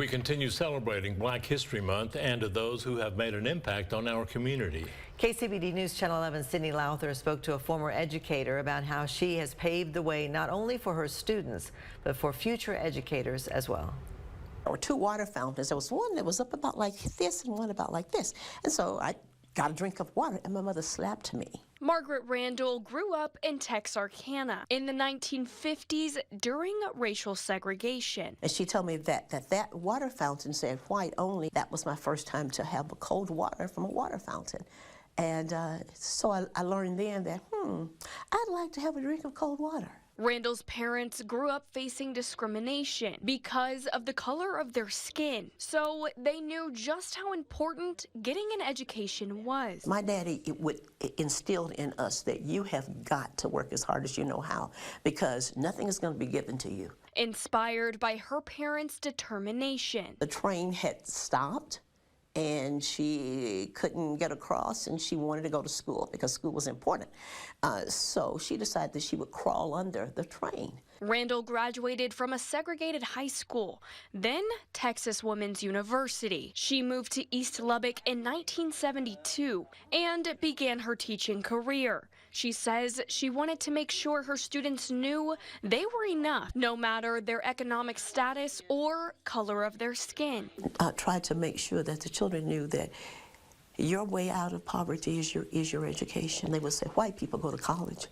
We continue celebrating Black History Month and to those who have made an impact on our community. KCBD News Channel 11 Sydney Lowther spoke to a former educator about how she has paved the way not only for her students, but for future educators as well. There were two water fountains. There was one that was up about like this and one about like this. And so I got a drink of water and my mother slapped me. Margaret Randall grew up in Texarkana in the 1950s during racial segregation. And she told me that water fountain said white only. That was my first time to have cold water from a water fountain. And so I learned then that, I'd like to have a drink of cold water. Randall's parents grew up facing discrimination because of the color of their skin, so they knew just how important getting an education was. My daddy instilled in us that you have got to work as hard as you know how, because nothing is going to be given to you. Inspired by her parents' determination. The train had stopped and she couldn't get across, and she wanted to go to school because school was important. So she decided that she would crawl under the train. Randall graduated from a segregated high school, then Texas Women's University. She moved to East Lubbock in 1972 and began her teaching career. She says she wanted to make sure her students knew they were enough, no matter their economic status or color of their skin. I tried to make sure that the children knew that your way out of poverty is your education. They would say, white people go to college.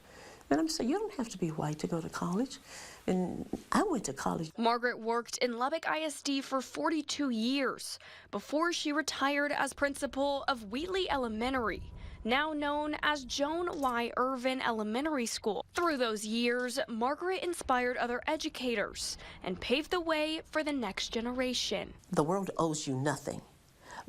And I'm saying, you don't have to be white to go to college. And I went to college. Margaret worked in Lubbock ISD for 42 years before she retired as principal of Wheatley Elementary, now known as Joan Y. Irvin Elementary School. Through those years, Margaret inspired other educators and paved the way for the next generation. The world owes you nothing,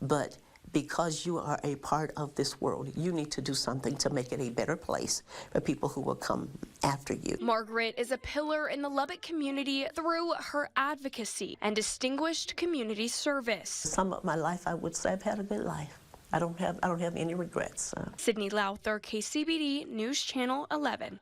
but because you are a part of this world, you need to do something to make it a better place for people who will come after you. Margaret is a pillar in the Lubbock community through her advocacy and distinguished community service. Some of my life, I would say I've had a good life. I don't have any regrets. Sydney Lowther, KCBD News Channel 11.